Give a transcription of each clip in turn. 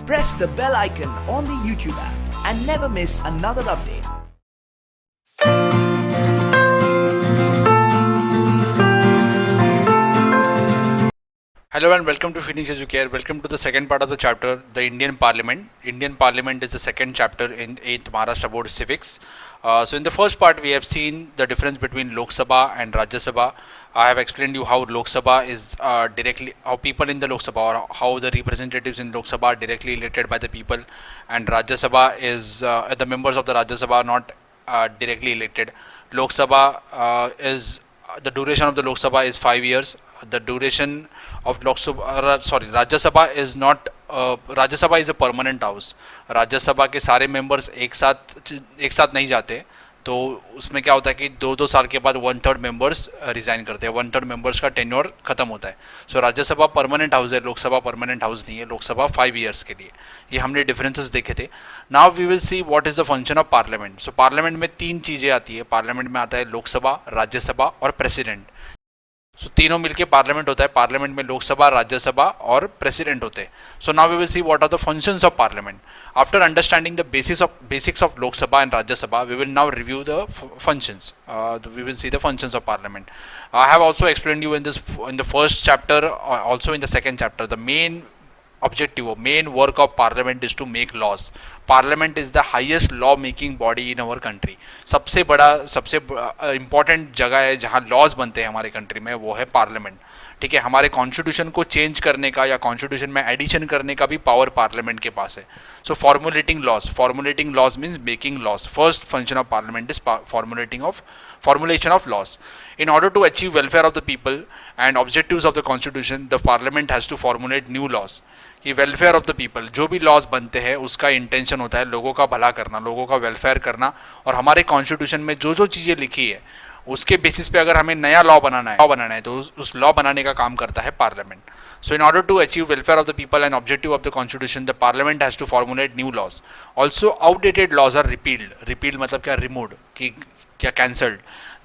press the bell icon on the YouTube app and never miss another update. Hello and welcome to Phoenix Educare. Welcome to the second part of the chapter, the Indian Parliament. Indian Parliament is the second chapter in 8th Maharashtra Board Civics. So in the first part, we have seen the difference between Lok Sabha and Rajya Sabha. I have explained you how Lok Sabha is directly, how people in the Lok Sabha or how the representatives in Lok Sabha are directly elected by the people, and Rajya Sabha is the members of the Rajya Sabha are not directly elected. Lok Sabha is the duration of the Lok Sabha is 5 years. The duration of Rajya Sabha is not Rajya Sabha is a permanent house. Rajya Sabha के सारे members एक साथ नहीं जाते, तो उसमें क्या होता है कि 2-2 साल के बाद 1/3 members रिज़ाइन करते हैं, 1/3 members का टेन्योर खत्म होता है. सो राज्य सभा परमानेंट हाउस है, लोकसभा परमानेंट हाउस नहीं है. लोकसभा 5 years के लिए. ये हमने डिफरेंसेस देखे थे. Now we will see what is the function of parliament. So parliament में 3 चीज़ें आती है. पार्लियामेंट में आता है लोकसभा, राज्यसभा और प्रेसिडेंट. सो तीनों मिलके पार्लियामेंट होता है. पार्लियामेंट में लोकसभा, राज्यसभा और प्रेसिडेंट होते हैं. So now we will see what are the functions of parliament. After understanding the basics of Lok Sabha and Rajya Sabha, we will now review the functions. We will see the functions of parliament. I have also explained you in the first chapter, also in the second chapter. The main objective or main work of parliament is to make laws. Parliament is the highest law making body in our country. सबसे important जगह है जहाँ laws बनते हैं हमारे country में, वो है पार्लियामेंट. ठीक है, हमारे कॉन्स्टिट्यूशन को चेंज करने का या कॉन्स्टिट्यूशन में एडिशन करने का भी पावर पार्लियामेंट के पास है. So formulating laws means making laws. First function of parliament is formulation of laws. In order to achieve welfare of the people and objectives of the constitution, the parliament has to formulate new laws. कि welfare of the people, जो भी laws बनते हैं उसका intention होता है लोगों का भला करना, लोगों का वेलफेयर करना. और हमारे कॉन्स्टिट्यूशन में जो चीज़ें लिखी है उसके बेसिस पे अगर हमें नया लॉ बनाना है तो उस लॉ बनाने का काम करता है parliament. So in order to achieve welfare of the people and objective of the constitution, the parliament has to formulate new laws. Also outdated laws are repealed. Repealed मतलब क्या, removed, कि क्या कैंसल्ड.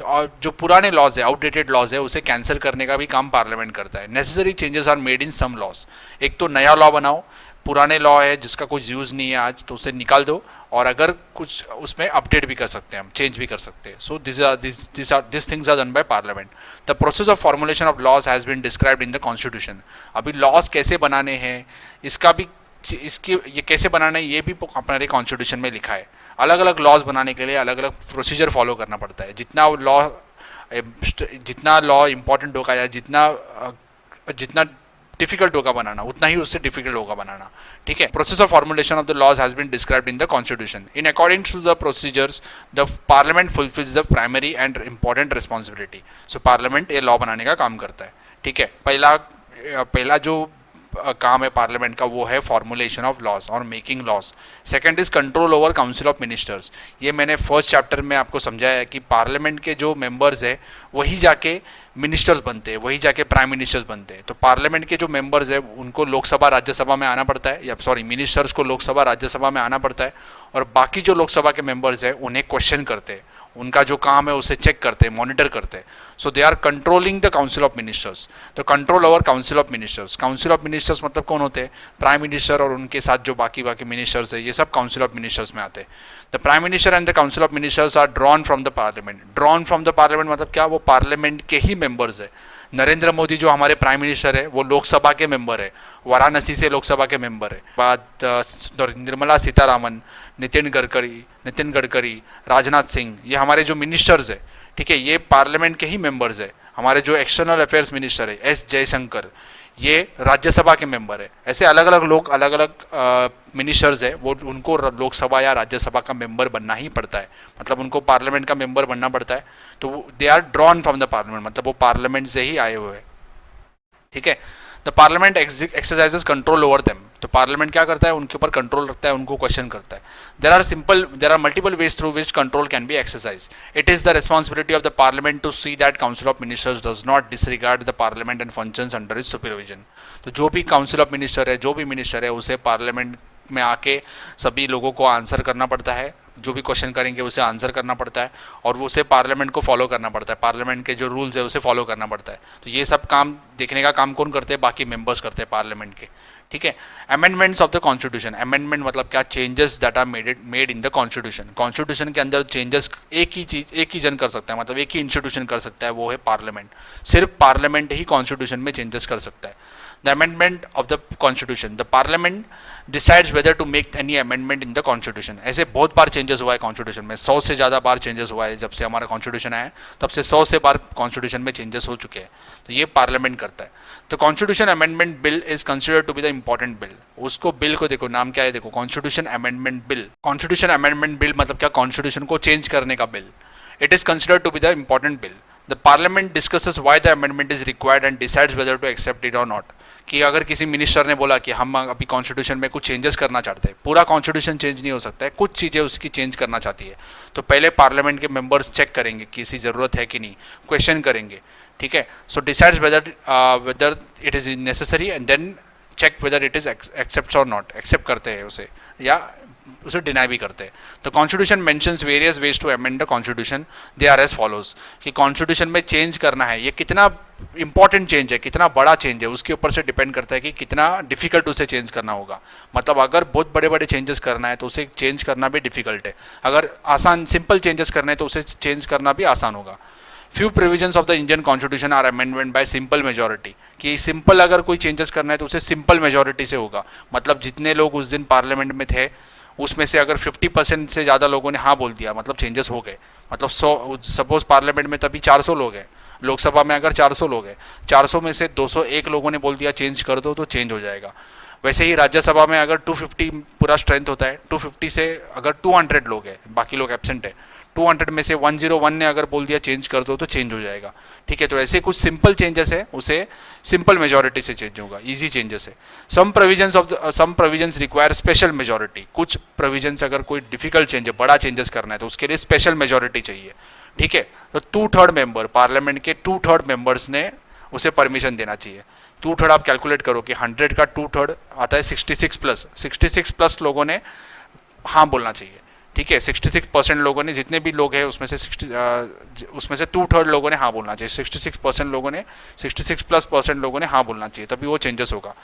और जो पुराने लॉज है, outdated laws है, उसे कैंसिल करने का भी काम पार्लियामेंट करता है. Necessary changes are made in some laws. एक तो नया लॉ बनाओ, पुराने लॉ है जिसका कुछ यूज़ नहीं है आज तो उसे निकाल दो, और अगर कुछ उसमें अपडेट भी कर सकते हैं हम, चेंज भी कर सकते हैं. So this things are done by parliament. The process of formulation of laws has been described in the constitution. अभी लॉज कैसे बनाने हैं ये कैसे बनाना है ये भी हमारे कॉन्स्टिट्यूशन में लिखा है. अलग अलग लॉज बनाने के लिए अलग अलग प्रोसीजर फॉलो करना पड़ता है. जितना लॉ इम्पॉर्टेंट होगा या जितना डिफिकल्ट होगा बनाना, उतना ही उससे डिफिकल्ट होगा बनाना. ठीक है. Process of formulation of the laws has been described in the constitution. In according to the procedures the parliament fulfils the primary and important responsibility. So parliament ये लॉ बनाने का काम करता है. ठीक है. पहला जो काम है पार्लियामेंट का वो है फॉर्मुलेशन ऑफ लॉज और making laws. Second is control over council of ministers. ये मैंने फर्स्ट चैप्टर में आपको समझाया है कि पार्लियामेंट के जो मेंबर्स है वही जाके मिनिस्टर्स बनते हैं, वही जाके प्राइम मिनिस्टर्स बनते हैं. तो पार्लियामेंट के जो मेंबर्स है उनको लोकसभा राज्यसभा में आना पड़ता है, या मिनिस्टर्स को लोकसभा राज्यसभा में आना पड़ता है. और बाकी जो लोकसभा के मेंबर्स है उन्हें क्वेश्चन करते हैं, उनका जो काम है उसे चेक करते हैं, मॉनिटर करते हैं. So they are controlling the council of ministers. तो control over council of ministers. Council of ministers मतलब कौन होते हैं? प्राइम मिनिस्टर और उनके साथ जो बाकी मिनिस्टर्स है, ये सब काउंसिल ऑफ मिनिस्टर्स में आते हैं. The prime minister and the council of ministers are drawn from the parliament. Drawn from the parliament मतलब क्या? वो पार्लियामेंट के ही मेंबर्स है. नरेंद्र मोदी जो हमारे प्राइम मिनिस्टर है वो लोकसभा के मेंबर है, वाराणसी से लोकसभा के मेंबर है. बाद निर्मला सीतारामन, नितिन गडकरी, राजनाथ सिंह, ये हमारे जो मिनिस्टर्स है, ठीक है, ये पार्लियामेंट के ही मेंबर्स है. हमारे जो एक्सटर्नल अफेयर्स मिनिस्टर है एस जयशंकर, ये राज्यसभा के मेंबर है. ऐसे अलग अलग लोग, अलग अलग मिनिस्टर्स है, वो उनको लोकसभा या राज्यसभा का मेंबर बनना ही पड़ता है. मतलब उनको पार्लियामेंट का मेंबर बनना पड़ता है. तो they are drawn from the parliament, मतलब वो पार्लियामेंट से ही आए हुए हैं. ठीक है. The parliament exercises control over them. तो पार्लियामेंट क्या करता है? उनके ऊपर कंट्रोल रखता है, उनको क्वेश्चन करता है. There are multiple ways through which control can be exercise. It is the responsibility of the parliament to see that council of ministers does not disregard the parliament and functions under its supervision. तो जो भी council of minister है, जो भी minister है, उसे parliament में आके सभी लोगों को आंसर करना पड़ता है. जो भी क्वेश्चन करेंगे उसे आंसर करना पड़ता है, और वो उसे पार्लियामेंट को फॉलो करना पड़ता है. पार्लियामेंट के जो रूल्स है उसे फॉलो करना पड़ता है. तो ये सब काम देखने का काम कौन करते हैं? बाकी मेंबर्स करते हैं पार्लियामेंट के. ठीक है। Amendments of the constitution, amendment मतलब क्या, changes that are made in the constitution. Constitution के अंदर चेंजेस एक ही जन कर सकता है, मतलब एक ही इंस्टीट्यूशन कर सकता है, वो है पार्लियामेंट। सिर्फ पार्लियामेंट ही कॉन्स्टिट्यूशन में चेंजेस कर सकता है। The amendment of the constitution, the parliament decides whether to make any amendment in the constitution. ऐसे बहुत बार चेंजेस हुआ है कॉन्स्टिट्यूशन में, 100 से ज़्यादा बार चेंजेस हुआ है। जब से हमारा कॉन्स्टिट्यूशन आया है तब से 100 से बार कॉन्स्टिट्यूशन में चेंजेस हो चुके हैं, तो ये पार्लियामेंट करता है। तो constitution amendment bill is considered to be the important bill. उसको बिल को देखो, नाम क्या है, देखो constitution amendment bill. Constitution amendment bill मतलब क्या, कॉन्स्टिट्यूशन को चेंज करने का बिल। It is considered to be the important bill. The parliament discusses why the amendment is required and decides whether to accept it और नॉट। कि अगर किसी मिनिस्टर ने बोला कि हम अभी कॉन्स्टिट्यूशन में कुछ चेंजेस करना चाहते हैं, पूरा कॉन्स्टिट्यूशन चेंज नहीं हो सकता है, कुछ चीज़ें उसकी चेंज करना चाहती है, तो पहले पार्लियामेंट के मेंबर्स चेक करेंगे कि इसी ज़रूरत है कि नहीं, क्वेश्चन करेंगे, ठीक है। So decides whether it is necessary and then check whether it is accept or not, accept करते हैं उसे या उसे डिनाई भी करते हैं। तो constitution mentions various ways to amend the constitution, they are as follows. कि कॉन्स्टिट्यूशन में चेंज करना है, ये कितना इंपॉर्टेंट चेंज है, कितना बड़ा चेंज है, उसके ऊपर से डिपेंड करता है कि कितना डिफिकल्ट उसे चेंज करना होगा। मतलब अगर बहुत बड़े बड़े चेंजेस करना है तो उसे चेंज करना भी डिफिकल्ट है, अगर आसान सिंपल चेंजेस करना है तो उसे चेंज करना भी आसान होगा। Few provisions of the Indian constitution are amendment by simple majority. कि सिंपल अगर कोई चेंजेस करना है तो उसे सिंपल मेजोरिटी से होगा। मतलब जितने लोग उस दिन पार्लियामेंट में थे उसमें से अगर 50% से ज़्यादा लोगों ने हाँ बोल दिया, मतलब चेंजेस हो गए। मतलब 100, सपोज पार्लियामेंट में तभी 400 लोग हैं, लोकसभा में अगर 400 लोग हैं, 400 में से 201 लोगों ने बोल दिया चेंज कर दो, तो चेंज हो जाएगा। वैसे ही राज्यसभा में अगर 250 पूरा स्ट्रेंथ होता है, 250 से अगर 200 लोग हैं, बाकी लोग एब्सेंट है, 200 में से 101 ने अगर बोल दिया चेंज कर दो तो चेंज हो जाएगा, ठीक है। तो ऐसे कुछ सिंपल चेंजेस है, उसे सिंपल मेजोरिटी से चेंज होगा, इजी चेंजेस है। सम प्रोविजंस रिक्वायर स्पेशल मेजोरिटी। कुछ प्रोविजंस अगर कोई डिफिकल्ट चेंज है, बड़ा चेंजेस करना है, तो उसके लिए स्पेशल मेजोरिटी चाहिए, ठीक है। तो 2/3 मेंबर, पार्लियामेंट के 2/3 मेंबर्स ने उसे परमिशन देना चाहिए। 2/3 आप कैलकुलेट करो कि 100 का 2/3 आता है 66 प्लस लोगों ने हाँ बोलना चाहिए, ठीक है। 66% लोगों ने, जितने भी लोग हैं उसमें से 2/3 लोगों ने हाँ बोलना चाहिए। 66% लोगों ने, 66+% लोगों ने हाँ बोलना चाहिए, तभी वो चेंजेस होगा।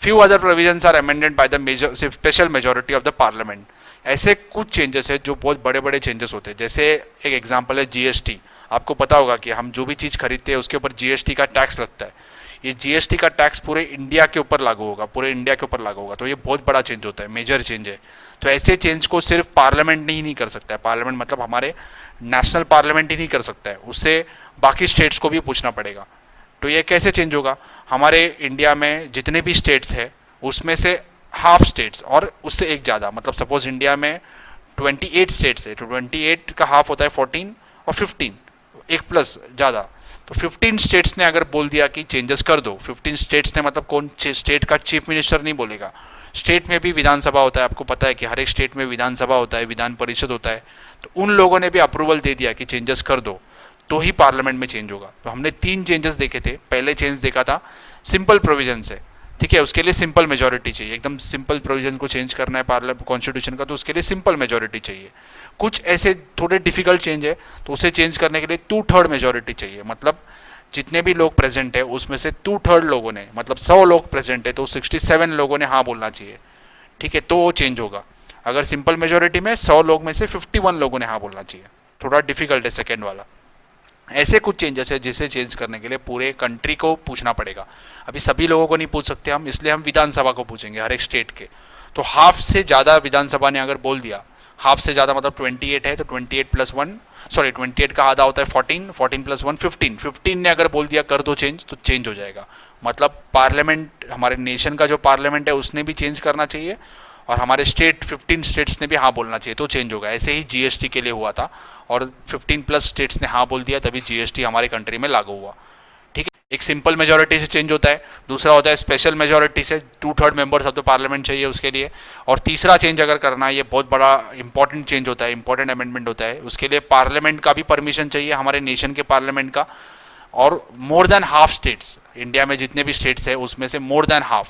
Few other provisions are amended by the special majority of the parliament. ऐसे कुछ चेंजेस है जो बहुत बड़े बड़े चेंजेस होते हैं। जैसे एक एग्जाम्पल है जीएसटी। आपको पता होगा कि हम जो भी चीज़ खरीदते हैं उसके ऊपर जीएसटी का टैक्स लगता है। ये जीएसटी का टैक्स पूरे इंडिया के ऊपर लागू होगा, पूरे इंडिया के ऊपर लागू होगा, तो ये बहुत बड़ा चेंज होता है, मेजर चेंज है। तो ऐसे चेंज को सिर्फ पार्लियामेंट नहीं कर सकता है। पार्लियामेंट मतलब हमारे नेशनल पार्लियामेंट ही नहीं कर सकता है, उससे बाकी स्टेट्स को भी पूछना पड़ेगा। तो ये कैसे चेंज होगा, हमारे इंडिया में जितने भी स्टेट्स हैं उसमें से हाफ स्टेट्स और उससे एक ज़्यादा, मतलब सपोज इंडिया में 28 स्टेट्स है, तो 28 का हाफ होता है 14 और 15, एक प्लस ज़्यादा। तो 15 स्टेट्स ने अगर बोल दिया कि चेंजेस कर दो, 15 स्टेट्स ने मतलब कौन स्टेट का चीफ मिनिस्टर नहीं बोलेगा, स्टेट में भी विधानसभा होता है, आपको पता है कि हर एक स्टेट में विधानसभा होता है, विधान परिषद होता है। तो उन लोगों ने भी अप्रूवल दे दिया कि चेंजेस कर दो, तो ही पार्लियामेंट में चेंज होगा। तो हमने 3 चेंजेस देखे थे। पहले चेंज देखा था सिंपल प्रोविजन से, ठीक है, उसके लिए सिंपल मेजोरिटी चाहिए। एकदम सिंपल प्रोविजन को चेंज करना है पार्लियामेंट कॉन्स्टिट्यूशन का, तो उसके लिए सिंपल मेजोरिटी चाहिए। कुछ ऐसे थोड़े डिफिकल्ट चेंज है तो उसे चेंज करने के लिए 2/3 मेजोरिटी चाहिए। मतलब जितने भी लोग प्रेजेंट है उसमें से 2/3 लोगों ने, मतलब 100 लोग प्रेजेंट है तो 67 लोगों ने हाँ बोलना चाहिए, ठीक है, तो वो चेंज होगा। अगर सिंपल मेजोरिटी में 100 लोग में से 51 लोगों ने हाँ बोलना चाहिए। थोड़ा डिफिकल्ट है सेकेंड वाला। ऐसे कुछ चेंजेस है जिसे चेंज करने के लिए पूरे कंट्री को पूछना पड़ेगा। अभी सभी लोगों को नहीं पूछ सकते हम, इसलिए हम विधानसभा को पूछेंगे हर एक स्टेट के। तो हाफ से ज़्यादा विधानसभा ने अगर बोल दिया, हाफ से ज़्यादा मतलब 28 है, तो 28 का आधा होता है 14, 14 + 1 15, 15 ने अगर बोल दिया कर दो चेंज, तो चेंज हो जाएगा। मतलब पार्लियामेंट, हमारे नेशन का जो पार्लियामेंट है उसने भी चेंज करना चाहिए और हमारे 15 स्टेट्स ने भी हाँ बोलना चाहिए, तो चेंज होगा। ऐसे ही जीएसटी के लिए हुआ था और 15+ स्टेट्स ने हाँ बोल दिया तभी जीएसटी हमारे कंट्री में लागू हुआ, ठीक है। एक सिंपल मेजोरिटी से चेंज होता है, दूसरा होता है स्पेशल मेजोरिटी से, 2/3 मेंबर्स ऑफ द पार्लियामेंट चाहिए उसके लिए। और तीसरा चेंज अगर करना है, ये बहुत बड़ा इंपॉर्टेंट चेंज होता है, इंपॉर्टेंट अमेंडमेंट होता है, उसके लिए पार्लियामेंट का भी परमिशन चाहिए, हमारे नेशन के पार्लियामेंट का। और more than half states, India में जितने भी स्टेट्स है उसमें से मोर देन हाफ,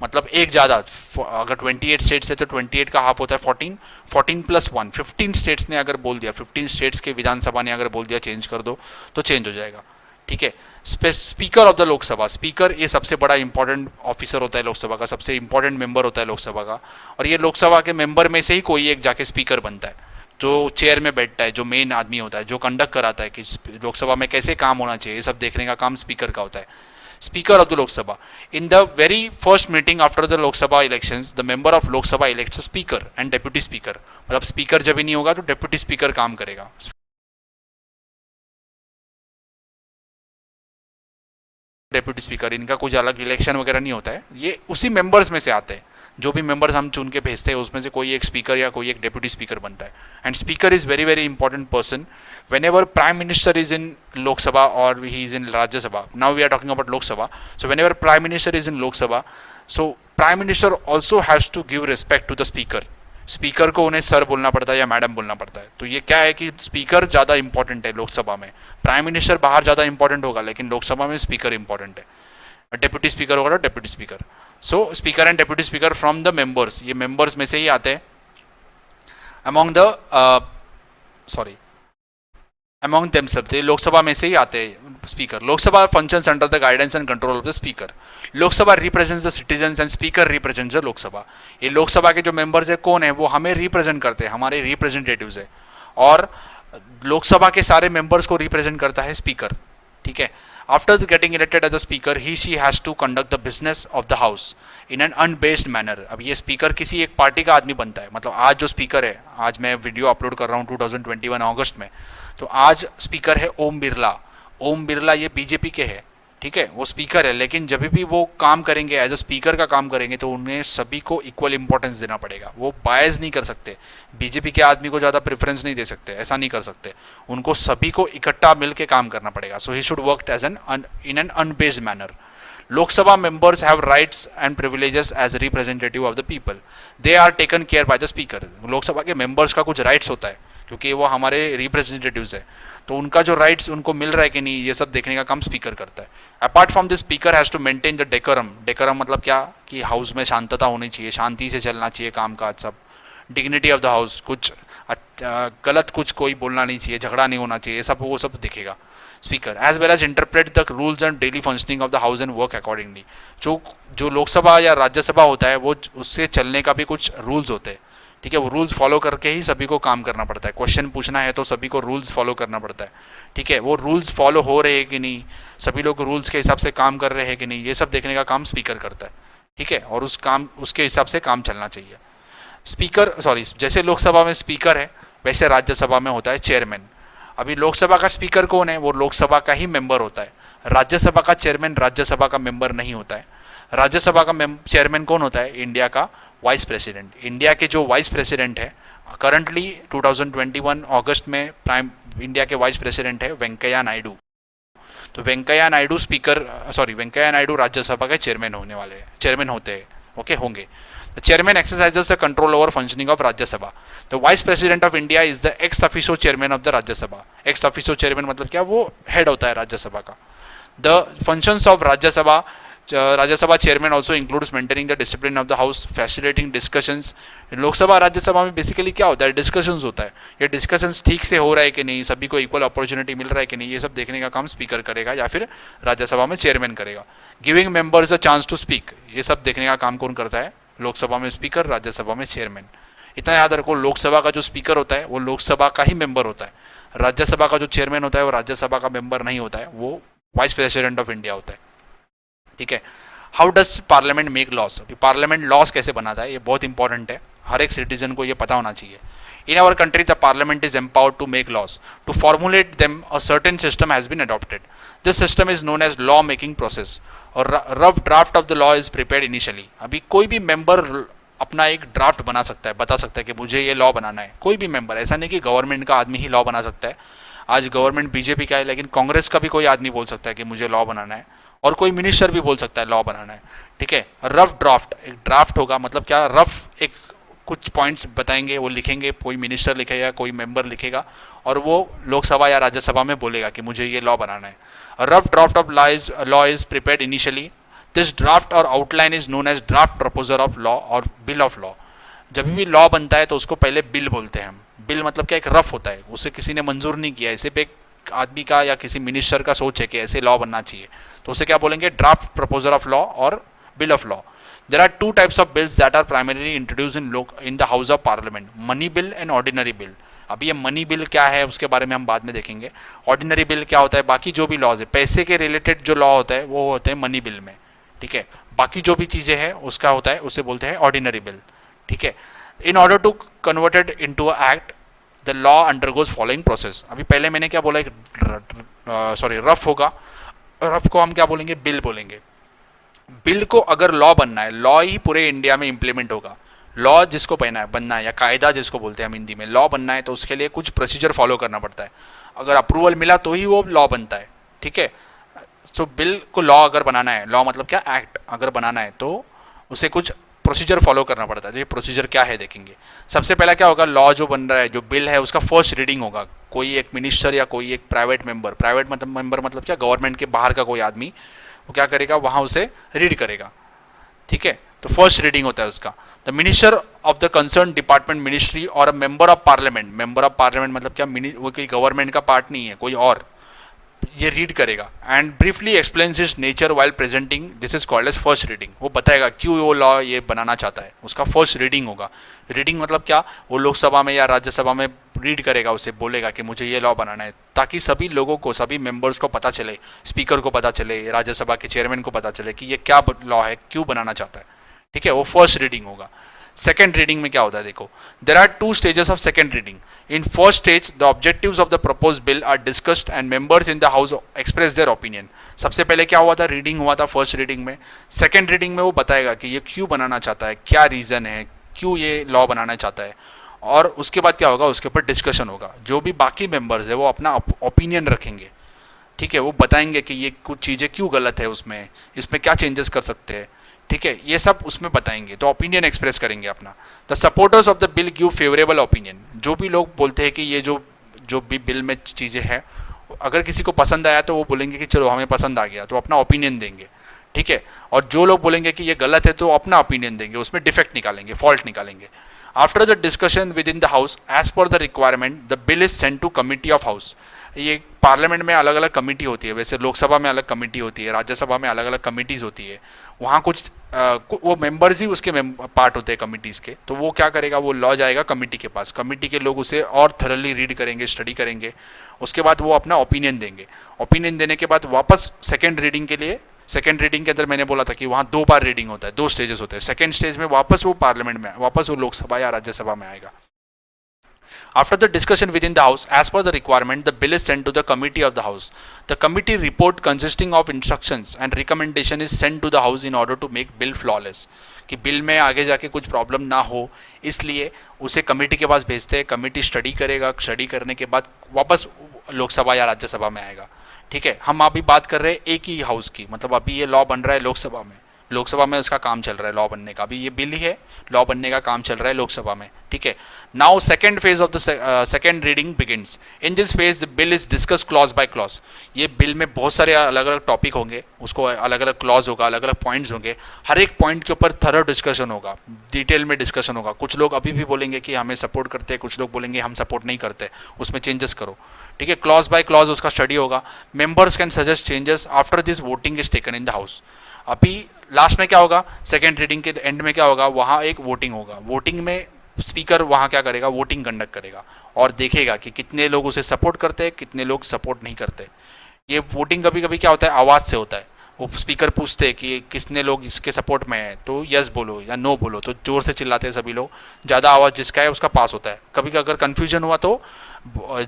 मतलब एक ज़्यादा। अगर 28 स्टेट्स है तो 28 का हाफ होता है 14, 14 + 1 15 स्टेट्स ने अगर बोल दिया, 15 स्टेट्स के विधानसभा ने अगर बोल दिया चेंज कर दो, तो चेंज हो जाएगा, ठीक है। Speaker of the Lok Sabha, speaker ये सबसे बड़ा इंपॉर्टेंट ऑफिसर होता है लोकसभा का, सबसे इंपॉर्टेंट मेंबर होता है लोकसभा का, और ये लोकसभा के मेंबर में से ही कोई एक जाके स्पीकर बनता है, जो चेयर में बैठता है, जो मेन आदमी होता है, जो कंडक्ट कराता है कि लोकसभा में कैसे काम होना चाहिए, ये सब देखने का काम स्पीकर का होता है। Speaker of the Lok Sabha, in the very first meeting after the Lok Sabha elections the member of Lok Sabha elects speaker and deputy speaker, मतलब स्पीकर जब भी नहीं होगा तो डेप्यूटी स्पीकर काम करेगा। डेप्यूटी स्पीकर, इनका कुछ अलग इलेक्शन वगैरह नहीं होता है, ये उसी मेंबर्स में से आते हैं, जो भी मेंबर्स हम चुन के भेजते हैं उसमें से कोई एक स्पीकर या कोई एक डेप्यूटी स्पीकर बनता है। And speaker is very very important person whenever prime minister is in Lok Sabha or he is in Rajya Sabha. Now we are talking about Lok Sabha, so whenever prime minister is in Lok Sabha, so prime minister also has to give respect to the speaker. Speaker को उन्हें sir बोलना पड़ता है या madam बोलना पड़ता है। तो ये क्या है कि स्पीकर ज़्यादा इंपॉर्टेंट है लोकसभा में, प्राइम मिनिस्टर बाहर ज़्यादा इंपॉर्टेंट होगा, लेकिन लोकसभा में स्पीकर इंपॉर्टेंट है। डेप्यूटी स्पीकर होगा तो deputy speaker. So speaker and deputy speaker from the members, ये मेंबर्स में से ही आते हैं। अमॉन्ग द अमॉन्ग देमसेल्फ, ये लोकसभा में से ही आते हैं speaker. Lok Sabha functions under the guidance and control of the speaker. Lok Sabha represents the citizens and speaker represents the Lok Sabha. ये लोकसभा के जो मेंबर्स है कौन है, वो हमें रिप्रेजेंट करते हैं, हमारे रिप्रेजेंटेटिव्स है, और लोकसभा के सारे मेंबर्स को रिप्रेजेंट करता है स्पीकर। ठीक है, after getting elected as a speaker he she has to conduct the business of the house in an unbiased manner. अब ये स्पीकर किसी एक पार्टी का आदमी बनता है, मतलब आज जो स्पीकर है, आज मैं वीडियो अपलोड कर रहा हूँ 2021 अगस्त में, तो आज स्पीकर है ओम बिरला। ओम बिरला ये बीजेपी के हैं, ठीक है, वो स्पीकर है, लेकिन जब भी वो काम करेंगे एज अ स्पीकर का काम करेंगे तो उन्हें सभी को इक्वल इंपॉर्टेंस देना पड़ेगा। वो बायस नहीं कर सकते, बीजेपी के आदमी को ज़्यादा प्रेफरेंस नहीं दे सकते, ऐसा नहीं कर सकते, उनको सभी को इकट्ठा मिल के काम करना पड़ेगा। So he should work as in an unbiased manner. Lok Sabha members have rights and privileges as representative of the people. They are taken care by the speaker. Lok Sabha के मेंबर्स का कुछ राइट्स होता है, क्योंकि वो हमारे रिप्रेजेंटेटिव्स है, तो उनका जो राइट्स उनको मिल रहा है कि नहीं, ये सब देखने का काम स्पीकर करता है। Apart from this speaker has to maintain the decorum. Decorum मतलब क्या, कि हाउस में शांतता होनी चाहिए, शांति से चलना चाहिए काम काज सब। डिग्निटी ऑफ द हाउस, कुछ गलत कुछ कोई बोलना नहीं चाहिए, झगड़ा नहीं होना चाहिए, सब वो सब दिखेगा speaker. As well as interpret the rules and daily functioning of the house and work accordingly. जो लोकसभा या राज्यसभा होता है, वो उससे चलने का भी कुछ रूल्स होते हैं, ठीक है, वो रूल्स फॉलो करके ही सभी को काम करना पड़ता है। क्वेश्चन पूछना है तो सभी को रूल्स फॉलो करना पड़ता है, ठीक है, वो रूल्स फॉलो हो रहे हैं कि नहीं, सभी लोग रूल्स के हिसाब से काम कर रहे हैं कि नहीं, ये सब देखने का काम स्पीकर करता है, ठीक है, और उसके हिसाब से काम चलना चाहिए। जैसे लोकसभा में स्पीकर है, वैसे राज्यसभा में होता है चेयरमैन। अभी लोकसभा का स्पीकर कौन है, वो लोकसभा का ही मेंबर होता है। राज्यसभा का चेयरमैन राज्यसभा का मेंबर नहीं होता है। राज्यसभा का चेयरमैन कौन होता है, इंडिया का वाइस प्रेसिडेंट। इंडिया के जो वाइस प्रेसिडेंट है करंटली 2021 अगस्त में इंडिया के वाइस प्रेसिडेंट है वेंकैया नायडू। तो वेंकैया नायडू राज्यसभा के चेयरमैन होते हैं, ओके, होंगे। The chairman exercises the control over functioning of Rajya Sabha. The vice president of India is the ex officio chairman of the Rajya Sabha. Ex officio chairman मतलब क्या, वो head होता है राज्यसभा का। The functions of Rajya Sabha chairman also includes maintaining the discipline of the house, facilitating discussions. Lok Sabha Rajya Sabha में basically क्या होता है, डिस्कशंस होता है। ये डिस्कशंस ठीक से हो रहा है कि नहीं, सभी को इक्वल अपॉर्चुनिटी मिल रहा है कि नहीं, ये सब देखने का काम स्पीकर करेगा या फिर राज्यसभा में चेयरमैन करेगा। Giving members a chance to speak, ये सब देखने का काम कौन करता है, लोकसभा में स्पीकर, राज्यसभा में चेयरमैन। इतना याद रखो, लोकसभा का जो स्पीकर होता है वो लोकसभा का ही मेंबर होता है। राज्यसभा का जो चेयरमैन होता है वो राज्यसभा का मेंबर नहीं होता है, वो वाइस प्रेसिडेंट ऑफ इंडिया होता है, ठीक है। How does parliament make loss, parliament loss कैसे बनाता है, ये बहुत इंपॉर्टेंट है, हर एक सिटीजन को ये पता होना चाहिए। In our country, the parliament is empowered to make laws. To formulate them, a certain system has been adopted. This system is known as law making process. और rough draft of the law is prepared initially. अभी कोई भी member अपना एक draft बना सकता है, बता सकता है कि मुझे ये लॉ बनाना है। कोई भी मेंबर, ऐसा नहीं कि गवर्नमेंट का आदमी ही लॉ बना सकता है। आज गवर्नमेंट बीजेपी का है, लेकिन कांग्रेस का भी कोई आदमी बोल सकता है कि मुझे लॉ बनाना है, और कोई मिनिस्टर भी बोल सकता है लॉ बनाना है, ठीक है। रफ ड्राफ्ट, एक ड्राफ्ट होगा, मतलब क्या, रफ एक कुछ पॉइंट्स बताएंगे, वो लिखेंगे, कोई मिनिस्टर लिखेगा, कोई मेंबर लिखेगा, और वो लोकसभा या राज्यसभा में बोलेगा कि मुझे ये लॉ बनाना है। Rough draft of law is prepared initially. This draft or outline is known as draft proposal of law or bill of law. जब भी लॉ बनता है तो उसको पहले बिल बोलते हैं हम। बिल मतलब क्या, एक रफ होता है, उसे किसी ने मंजूर नहीं किया, सिर्फ एक आदमी का या किसी मिनिस्टर का सोच है कि ऐसे लॉ बनना चाहिए, तो उसे क्या बोलेंगे, draft proposal of law or bill of law. There are two types of bills that are primarily introduced in the House of Parliament, money bill and ordinary bill. अभी ये मनी बिल क्या है उसके बारे में हम बाद में देखेंगे. ऑर्डिनरी बिल क्या होता है, बाकी जो भी लॉज है पैसे के रिलेटेड जो लॉ होता है वो होते हैं मनी बिल में. ठीक है, बाकी जो भी चीज़ें हैं उसका होता है, उसे बोलते हैं ऑर्डिनरी बिल. ठीक है, in order to converted into a act the law undergoes following process. अभी पहले मैंने क्या बोला, रफ होगा, रफ को हम क्या बोलेंगे, बिल बोलेंगे. बिल को अगर लॉ बनना है, लॉ ही पूरे इंडिया में इंप्लीमेंट होगा. लॉ जिसको बनना है या कायदा जिसको बोलते हैं हम हिंदी में, लॉ बनना है तो उसके लिए कुछ प्रोसीजर फॉलो करना पड़ता है. अगर अप्रूवल मिला तो ही वो लॉ बनता है. ठीक है, सो बिल को लॉ अगर बनाना है, लॉ मतलब क्या, एक्ट अगर बनाना है तो उसे कुछ प्रोसीजर फॉलो करना पड़ता है. तो ये प्रोसीजर क्या है देखेंगे. सबसे पहला क्या होगा, लॉ जो बन रहा है, जो बिल है उसका फर्स्ट रीडिंग होगा. कोई एक मिनिस्टर या कोई एक प्राइवेट मेंबर मतलब क्या, गवर्नमेंट के बाहर का कोई आदमी, वो क्या करेगा, वहाँ उसे रीड करेगा. ठीक है, तो फर्स्ट रीडिंग होता है उसका. The minister of the concern department, ministry or a member of parliament. Member of parliament मतलब क्या, वो कोई गवर्नमेंट का पार्ट नहीं है, कोई और, ये रीड करेगा and briefly explains its nature while presenting. This is called as first reading. वो बताएगा क्यों वो लॉ ये बनाना चाहता है, उसका फर्स्ट रीडिंग होगा. रीडिंग मतलब क्या, वो लोकसभा में या राज्यसभा में रीड करेगा, उसे बोलेगा कि मुझे ये लॉ बनाना है, ताकि सभी लोगों को, सभी मेंबर्स को पता चले, स्पीकर को पता चले, राज्यसभा के चेयरमैन को पता चले कि ये क्या लॉ है, क्यों बनाना चाहता है. ठीक है, वो फर्स्ट रीडिंग होगा. सेकेंड रीडिंग में क्या होता है देखो, there are two stages of second reading. In first stage the objectives of the propose bill are discussed and members in the house express their opinion. सबसे पहले क्या हुआ था, रीडिंग हुआ था फर्स्ट रीडिंग में. सेकेंड रीडिंग में वो बताएगा कि ये क्यों बनाना चाहता है, क्या रीज़न है, क्यों ये लॉ बनाना चाहता है. और उसके बाद क्या होगा, उसके ऊपर डिस्कशन होगा. जो भी बाकी मेंबर्स है वो अपना ओपिनियन रखेंगे. ठीक है, वो बताएंगे कि ये कुछ चीज़ें क्यों गलत है, उसमें इसमें क्या चेंजेस कर सकते हैं. ठीक है, ये सब उसमें बताएंगे, तो ओपिनियन एक्सप्रेस करेंगे अपना. The supporters of the bill give favourable opinion. जो भी लोग बोलते हैं कि ये जो भी बिल में चीज़ें हैं, अगर किसी को पसंद आया तो वो बोलेंगे कि चलो हमें पसंद आ गया, तो अपना ओपिनियन देंगे. ठीक है, और जो लोग बोलेंगे कि ये गलत है तो अपना ओपिनियन देंगे, उसमें डिफेक्ट निकालेंगे, फॉल्ट निकालेंगे. After the discussion within the house as per the requirement the bill is send to committee of house. ये पार्लियामेंट में अलग अलग कमेटी होती है, वैसे लोकसभा में अलग कमेटी होती है, राज्यसभा में अलग अलग कमिटीज़ होती है. वहाँ कुछ वो मेंबर्स ही उसके पार्ट होते हैं कमिटीज़ के. तो वो क्या करेगा, वो लॉ जाएगा कमेटी के पास, कमेटी के लोग उसे और थरली रीड करेंगे, स्टडी करेंगे. उसके बाद वो अपना ओपिनियन देंगे. ओपिनियन देने के बाद वापस सेकेंड रीडिंग के लिए, सेकेंड रीडिंग के अंदर मैंने बोला था कि वहाँ 2 बार रीडिंग होता है, 2 स्टेजेस होते हैं. सेकेंड स्टेज में वापस वो पार्लियामेंट में, वापस वो लोकसभा या राज्यसभा में आएगा. After the discussion within the house, as per the requirement, the bill is sent to the committee of the house. The committee report consisting of instructions and recommendation is sent to the house in order to make bill flawless. कि bill में आगे जाके कुछ problem ना हो, इसलिए उसे committee के पास भेजते हैं. कमेटी स्टडी करेगा, स्टडी करने के बाद वापस लोकसभा या राज्यसभा में आएगा. ठीक है, हम अभी बात कर रहे हैं एक ही हाउस की, मतलब अभी ये लॉ बन रहा है लोकसभा में, लोकसभा में उसका काम चल रहा है लॉ बनने का. अभी ये बिल ही है, लॉ बनने का काम चल रहा है लोकसभा में. ठीक है, now second phase of the second reading begins. In this phase the bill is discuss clause by clause. ये बिल में बहुत सारे अलग अलग टॉपिक होंगे, उसको अलग अलग क्लॉज होगा, अलग अलग पॉइंट्स होंगे, हर एक पॉइंट के ऊपर थरो डिस्कशन होगा, डिटेल में डिस्कशन होगा. कुछ लोग अभी भी बोलेंगे कि हमें सपोर्ट करते हैं, कुछ लोग बोलेंगे हम सपोर्ट नहीं करते, उसमें चेंजेस करो. ठीक है, क्लॉज बाय क्लॉज उसका स्टडी होगा. Members can suggest changes after this voting is taken in the house. अभी लास्ट में क्या होगा, सेकेंड रीडिंग के एंड में क्या होगा, वहाँ एक वोटिंग होगा. वोटिंग में स्पीकर वहाँ क्या करेगा, वोटिंग कंडक्ट करेगा और देखेगा कि कितने लोग उसे सपोर्ट करते हैं, कितने लोग सपोर्ट नहीं करते. ये वोटिंग कभी कभी क्या होता है, आवाज़ से होता है. वो स्पीकर पूछते हैं कि कितने लोग इसके सपोर्ट में हैं, तो यस बोलो या नो बोलो, तो ज़ोर से चिल्लाते हैं सभी लोग. ज़्यादा आवाज़ जिसका है उसका पास होता है. कभी अगर कन्फ्यूजन हुआ तो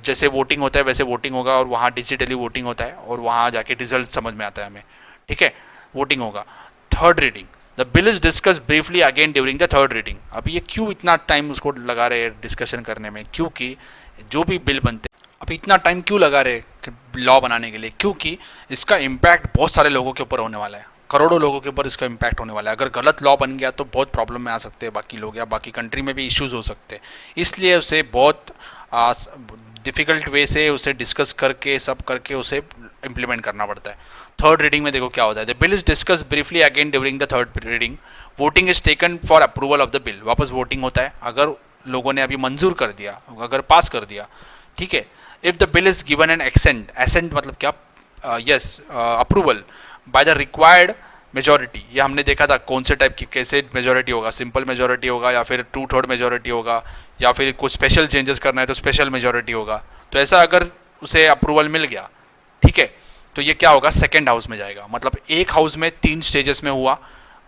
जैसे वोटिंग होता है वैसे वोटिंग होगा, और वहाँ डिजिटली वोटिंग होता है और वहाँ जाके रिजल्ट समझ में आता है हमें. ठीक है, वोटिंग होगा. Third reading, the bill is discuss briefly again during the third reading. अभी ये क्यों इतना टाइम उसको लगा रहे हैं डिस्कशन करने में, क्योंकि जो भी बिल बनते हैं अभी इतना टाइम क्यों लगा रहे लॉ बनाने के लिए, क्योंकि इसका इम्पैक्ट बहुत सारे लोगों के ऊपर होने वाला है, करोड़ों लोगों के ऊपर इसका इम्पैक्ट होने वाला है. अगर गलत लॉ बन गया तो बहुत प्रॉब्लम में आ सकते हैं बाकी लोग, या बाकी कंट्री में भी इश्यूज हो सकते हैं. इसलिए उसे बहुत डिफ़िकल्ट वे से उसे डिस्कस करके सब करके उसे इम्प्लीमेंट करना पड़ता है. थर्ड रीडिंग में देखो क्या होता है, the bill is discuss briefly again during the third reading. Voting is taken for approval of the bill. वापस वोटिंग होता है, अगर लोगों ने अभी मंजूर कर दिया, अगर पास कर दिया. ठीक है, if the bill is given an assent मतलब क्या, yes approval by the required majority. ये हमने देखा था कौन से टाइप की कैसे मेजोरिटी होगा, सिंपल मेजोरिटी होगा या फिर 2/3 मेजोरिटी होगा, या फिर कुछ स्पेशल चेंजेस करना है तो स्पेशल मेजोरिटी होगा। तो ऐसा अगर उसे अप्रूवल मिल गया, ठीक है, तो ये क्या होगा, सेकेंड हाउस में जाएगा। मतलब एक हाउस में 3 स्टेजेस में हुआ,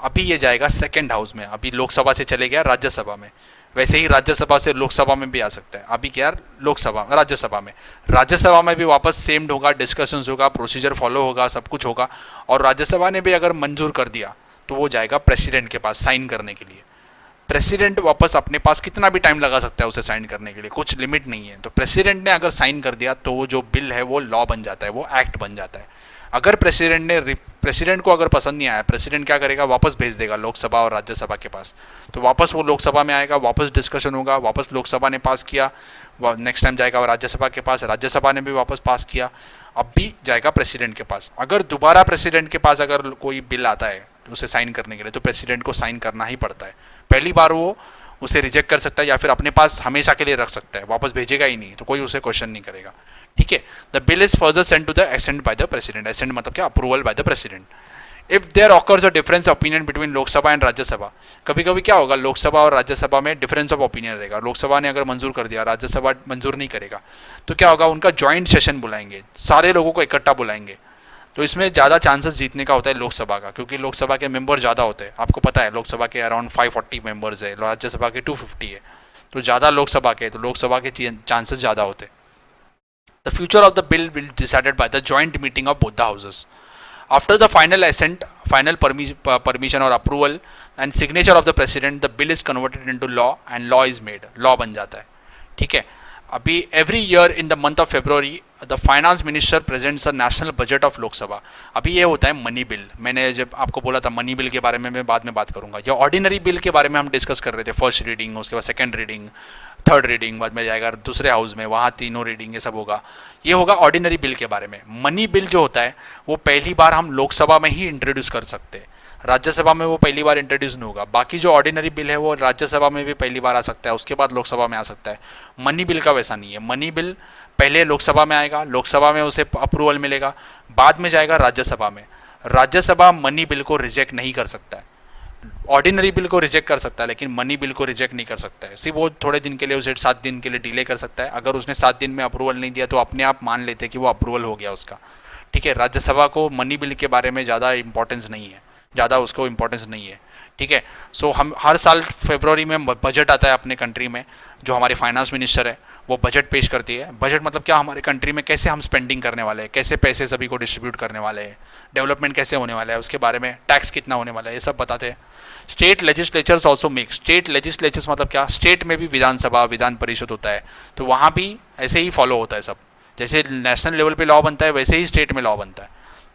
अभी ये जाएगा सेकेंड हाउस में। अभी लोकसभा से चले गया राज्यसभा में, वैसे ही राज्यसभा से लोकसभा में भी आ सकता है। अभी क्या, लोकसभा राज्यसभा में भी वापस सेम होगा, डिस्कशंस होगा, प्रोसीजर फॉलो होगा, सब कुछ होगा। और राज्यसभा ने भी अगर मंजूर कर दिया तो वो जाएगा प्रेसिडेंट के पास साइन करने के लिए। प्रेसिडेंट वापस अपने पास कितना भी टाइम लगा सकता है उसे साइन करने के लिए, कुछ लिमिट नहीं है। तो प्रेसिडेंट ने अगर साइन कर दिया तो वो जो बिल है वो लॉ बन जाता है, वो एक्ट बन जाता है। अगर प्रेसिडेंट को अगर पसंद नहीं आया, प्रेसिडेंट क्या करेगा, वापस भेज देगा लोकसभा और राज्यसभा के पास। तो वापस वो लोकसभा में आएगा, वापस डिस्कशन होगा, वापस लोकसभा ने पास किया, नेक्स्ट टाइम जाएगा राज्यसभा के पास, राज्यसभा ने भी वापस पास किया, अब भी जाएगा प्रेसिडेंट के पास। अगर दोबारा प्रेसिडेंट के पास अगर कोई बिल आता है उसे साइन करने के लिए, तो प्रेसिडेंट को साइन करना ही पड़ता है। पहली बार वो उसे रिजेक्ट कर सकता है या फिर अपने पास हमेशा के लिए रख सकता है, वापस भेजेगा ही नहीं, तो कोई उसे क्वेश्चन नहीं करेगा, ठीक है। The bill is further send to the assent by the president. Assent मतलब क्या, approval by the president. If there occurs a difference opinion between Lok Sabha and Rajya Sabha, कभी कभी क्या होगा, लोकसभा और राज्यसभा में डिफरेंस ऑफ ओपिनियन रहेगा। लोकसभा ने अगर मंजूर कर दिया, राज्यसभा मंजूर नहीं करेगा, तो क्या होगा, उनका ज्वाइंट सेशन बुलाएंगे, सारे लोगों को इकट्ठा बुलाएंगे। तो इसमें ज़्यादा चांसेस जीतने का होता है लोकसभा का, क्योंकि लोकसभा के मेंबर ज़्यादा होते हैं। आपको पता है लोकसभा के अराउंड 540 मेंबर्स है, राज्यसभा के 250 है, तो ज़्यादा लोकसभा के, तो लोकसभा के चांसेस ज़्यादा होते हैं। The future of the bill will be decided by the joint meeting of both the houses. After the final assent, final permission or approval and signature of the president, the bill is converted into law and law is made. Law बन जाता है, ठीक है। अभी every year in the month of February, the finance minister presents a national budget of Lok Sabha. अभी ये होता है मनी बिल। मैंने जब आपको बोला था मनी बिल के बारे में मैं बाद में बात करूंगा। या ऑर्डिनरी बिल के बारे में हम डिस्कस कर रहे थे, फर्स्ट रीडिंग, उसके बाद सेकंड रीडिंग, थर्ड रीडिंग, बाद में जाएगा दूसरे हाउस में, वहाँ तीनों रीडिंग, ये सब होगा। ये होगा ऑर्डिनरी बिल के बारे में। मनी बिल जो होता है वो पहली बार हम लोकसभा में ही इंट्रोड्यूस कर सकते हैं, राज्यसभा में वो पहली बार इंट्रोड्यूस नहीं होगा। बाकी जो ऑर्डिनरी बिल है वो राज्यसभा में भी पहली बार आ सकता है, उसके बाद लोकसभा में आ सकता है। मनी बिल का वैसा नहीं है। मनी बिल पहले लोकसभा में आएगा, लोकसभा में उसे अप्रूवल मिलेगा, बाद में जाएगा राज्यसभा में। राज्यसभा मनी बिल को रिजेक्ट नहीं कर सकता है, ऑर्डिनरी बिल को रिजेक्ट कर सकता है, लेकिन मनी बिल को रिजेक्ट नहीं कर सकता है। सिर्फ वो थोड़े दिन के लिए, उसे 7 दिन के लिए डिले कर सकता है। अगर उसने 7 दिन में अप्रूवल नहीं दिया तो अपने आप मान लेते कि वो अप्रूवल हो गया उसका, ठीक है। राज्यसभा को मनी बिल के बारे में ज़्यादा इंपॉर्टेंस नहीं है, ज़्यादा उसको इंपॉर्टेंस नहीं है, ठीक है। सो हम हर साल फरवरी में बजट आता है अपने कंट्री में, जो हमारी फाइनेंस मिनिस्टर है वो बजट पेश करती है। बजट मतलब क्या, हमारे कंट्री में कैसे हम स्पेंडिंग करने वाले हैं, कैसे पैसे सभी को डिस्ट्रीब्यूट करने वाले हैं, डेवलपमेंट कैसे होने वाला है, उसके बारे में, टैक्स कितना होने वाला है, ये सब बताते हैं। State legislatures also make, state legislatures मतलब क्या, स्टेट में भी विधानसभा, विधान परिषद होता है, तो वहाँ भी ऐसे ही फॉलो होता है सब। जैसे नेशनल लेवल पे लॉ बनता है वैसे ही स्टेट में लॉ बनता है।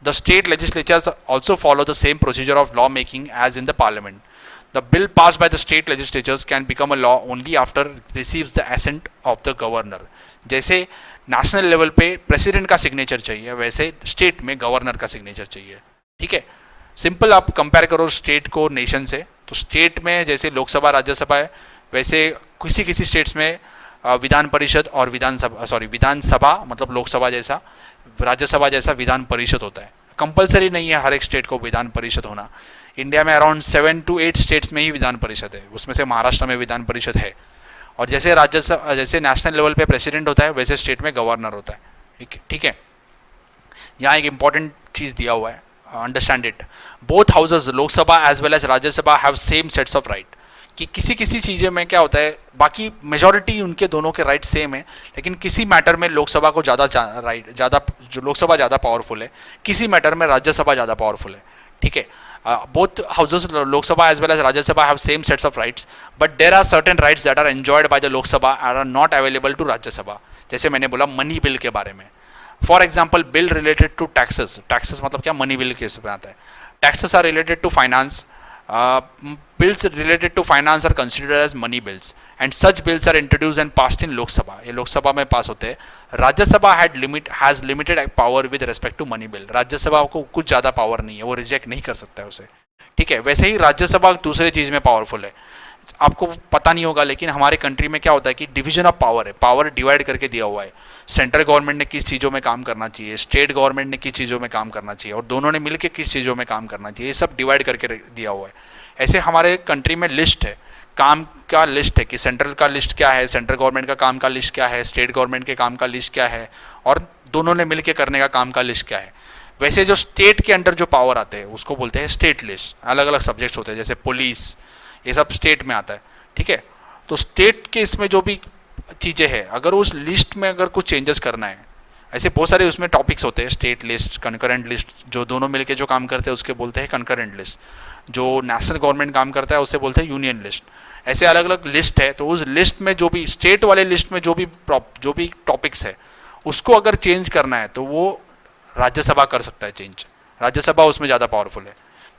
The state legislatures also follow the same procedure of law making as in the parliament. The bill passed by the state legislatures can become a law only after receives the assent of the governor. जैसे national level पे president का signature चाहिए, वैसे state में governor का signature चाहिए, ठीक है। सिंपल आप कंपेयर करो स्टेट को नेशन से, तो स्टेट में जैसे लोकसभा राज्यसभा है, वैसे किसी किसी स्टेट्स में विधान परिषद और विधानसभा मतलब लोकसभा जैसा, राज्यसभा जैसा विधान परिषद होता है। कंपलसरी नहीं है हर एक स्टेट को विधान परिषद होना। इंडिया में अराउंड 7 to 8 स्टेट्स में ही विधान परिषद है, उसमें से महाराष्ट्र में विधान परिषद है। और जैसे राज्यसभा, जैसे नेशनल लेवल पे प्रेसिडेंट होता है, वैसे स्टेट में गवर्नर होता है, ठीक है। यहाँ एक इंपॉर्टेंट चीज़ दिया हुआ है, understand it. Both houses, Lok Sabha as well as Rajya Sabha, have same sets of right. कि किसी किसी चीज़ें में क्या होता है, बाकी मेजॉरिटी उनके दोनों के राइट सेम है, लेकिन किसी मैटर में लोकसभा को ज़्यादा जो लोकसभा ज़्यादा पावरफुल है, किसी मैटर में राज्यसभा ज़्यादा पावरफुल है, ठीक है। Both houses, Lok Sabha as well as Rajya Sabha, have same sets of rights, but there are certain rights that are enjoyed by the Lok Sabha and are not available to Rajya Sabha. जैसे मैंने बोला money bill के बारे में, for example bill related to taxes. Taxes मतलब क्या, money bill के इसमें आता है। Taxes are related to finance, bills related to finance are considered as money bills and such bills are introduced and passed in Lok Sabha. ये लोकसभा में पास होते हैं। Rajya Sabha has limited power with respect to money bill. Rajya Sabha को कुछ ज़्यादा power नहीं है, वो रिजेक्ट नहीं कर सकता है उसे, ठीक है। वैसे ही राज्यसभा दूसरे चीज़ में पावरफुल है। आपको पता नहीं होगा, लेकिन हमारे कंट्री में क्या होता है कि डिवीजन ऑफ पावर है, पावर डिवाइड करके दिया हुआ है। सेंट्रल गवर्नमेंट ने किस चीज़ों में काम करना चाहिए, स्टेट गवर्नमेंट ने किस चीज़ों में काम करना चाहिए, और दोनों ने मिलकर किस चीज़ों में काम करना चाहिए, ये सब डिवाइड करके दिया हुआ है। ऐसे हमारे कंट्री में लिस्ट है, काम का लिस्ट है कि सेंट्रल का लिस्ट क्या है, सेंट्रल गवर्नमेंट का काम का लिस्ट क्या है, स्टेट गवर्नमेंट के काम का लिस्ट क्या है, और दोनों ने मिलकर करने का काम का लिस्ट क्या है। वैसे जो स्टेट के अंडर जो पावर आते हैं उसको बोलते हैं स्टेट लिस्ट। अलग अलग सब्जेक्ट्स होते हैं, जैसे पुलिस, ये सब स्टेट में आता है, ठीक है। तो स्टेट के इसमें जो भी चीज़ें हैं, अगर उस लिस्ट में अगर कुछ चेंजेस करना है, ऐसे बहुत सारे उसमें टॉपिक्स होते हैं, स्टेट लिस्ट, कंकरेंट लिस्ट, जो दोनों मिलके जो काम करते हैं उसके बोलते हैं कंकरेंट लिस्ट, जो नेशनल गवर्नमेंट काम करता है उसे बोलते हैं यूनियन लिस्ट। ऐसे अलग अलग लिस्ट है, तो उस लिस्ट में जो भी स्टेट वाले लिस्ट में जो भी टॉपिक्स है उसको अगर चेंज करना है तो वो राज्यसभा कर सकता है चेंज। राज्यसभा उसमें ज़्यादा पावरफुल है।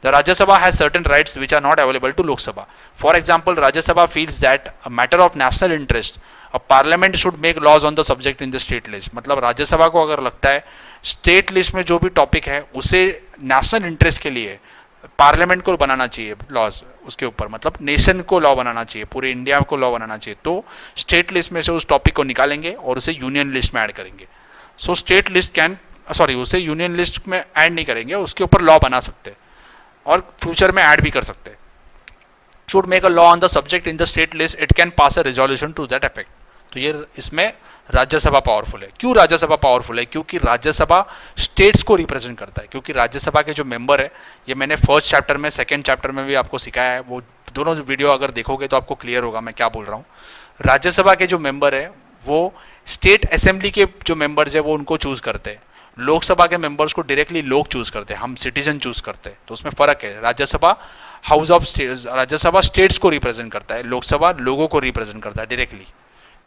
The Rajya Sabha has certain rights which are not available to Lok Sabha. For example, Rajya Sabha feels that a matter of national interest, a parliament should make laws on the subject in the state list. मतलब राज्य सभा को अगर लगता है state list में जो भी टॉपिक है उसे नेशनल इंटरेस्ट के लिए पार्लियामेंट को बनाना चाहिए लॉज उसके ऊपर, मतलब नेशन को लॉ बनाना चाहिए, पूरे इंडिया को लॉ बनाना चाहिए, तो स्टेट लिस्ट में से उस टॉपिक को निकालेंगे और उसे यूनियन लिस्ट में ऐड करेंगे। सो स्टेट लिस्ट उसे यूनियन लिस्ट में ऐड नहीं करेंगे, उसके ऊपर लॉ बना सकते हैं और फ्यूचर में ऐड भी कर सकते हैं। Should make a law on the subject in the state list, it can pass a resolution to that effect. तो ये इसमें राज्यसभा पावरफुल है। क्यों राज्यसभा पावरफुल है? क्योंकि राज्यसभा स्टेट्स को रिप्रेजेंट करता है। क्योंकि राज्यसभा के जो मेंबर है, ये मैंने फर्स्ट चैप्टर में, सेकेंड चैप्टर में भी आपको सिखाया है, वो दोनों वीडियो अगर देखोगे तो आपको क्लियर होगा मैं क्या बोल रहा हूँ। राज्यसभा के जो मेंबर है वो स्टेट असेंबली के जो मेंबर्स है वो उनको चूज करते हैं। लोकसभा के मेंबर्स को डायरेक्टली लोग चूज करते हैं, हम सिटीजन चूज करते हैं, तो उसमें फर्क है। Rajya Sabha house of states, Rajya Sabha states को रिप्रेजेंट करता है, लोकसभा लोगों को रिप्रेजेंट करता है डायरेक्टली,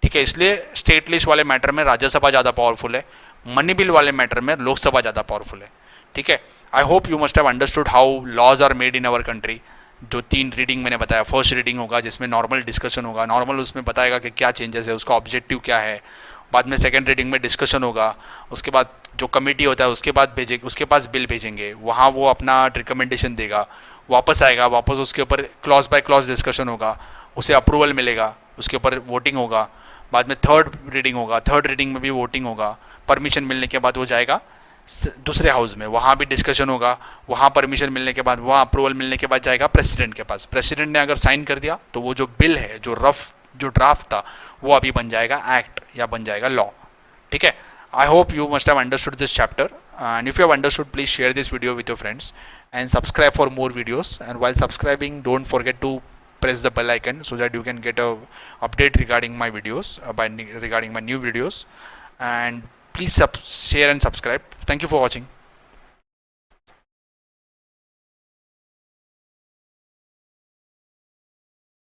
ठीक है। इसलिए स्टेट लिस्ट वाले मैटर में राज्यसभा ज़्यादा पावरफुल है, मनी बिल वाले मैटर में लोकसभा ज़्यादा पावरफुल है, ठीक है। I hope you must have understood how laws are made in our country. जो 3 रीडिंग मैंने बताया, फर्स्ट रीडिंग होगा जिसमें नॉर्मल डिस्कशन होगा, नॉर्मल उसमें बताएगा कि क्या चेंजेस है, उसका ऑब्जेक्टिव क्या है। बाद में सेकेंड रीडिंग में डिस्कशन होगा, उसके बाद जो कमेटी होता है उसके उसके पास बिल भेजेंगे, वहाँ वो अपना रिकमेंडेशन देगा, वापस आएगा, वापस उसके ऊपर क्लॉज बाय क्लॉज डिस्कशन होगा, उसे अप्रूवल मिलेगा, उसके ऊपर वोटिंग होगा। बाद में थर्ड रीडिंग होगा, थर्ड रीडिंग में भी वोटिंग होगा, परमिशन मिलने के बाद वो जाएगा दूसरे हाउस में, वहाँ भी डिस्कशन होगा, वहाँ परमिशन मिलने के बाद, वहाँ अप्रूवल मिलने के बाद जाएगा प्रेसिडेंट के पास। प्रेसिडेंट ने अगर साइन कर दिया तो वो जो बिल है, जो ड्राफ्ट था, वो अभी बन जाएगा एक्ट या बन जाएगा लॉ, ठीक है। I hope you must have understood this chapter, and if you have understood, please share this video with your friends and subscribe for more videos. And while subscribing, don't forget to press the bell icon so that you can get a update regarding my videos, regarding my new videos. And please share and subscribe. Thank you for watching.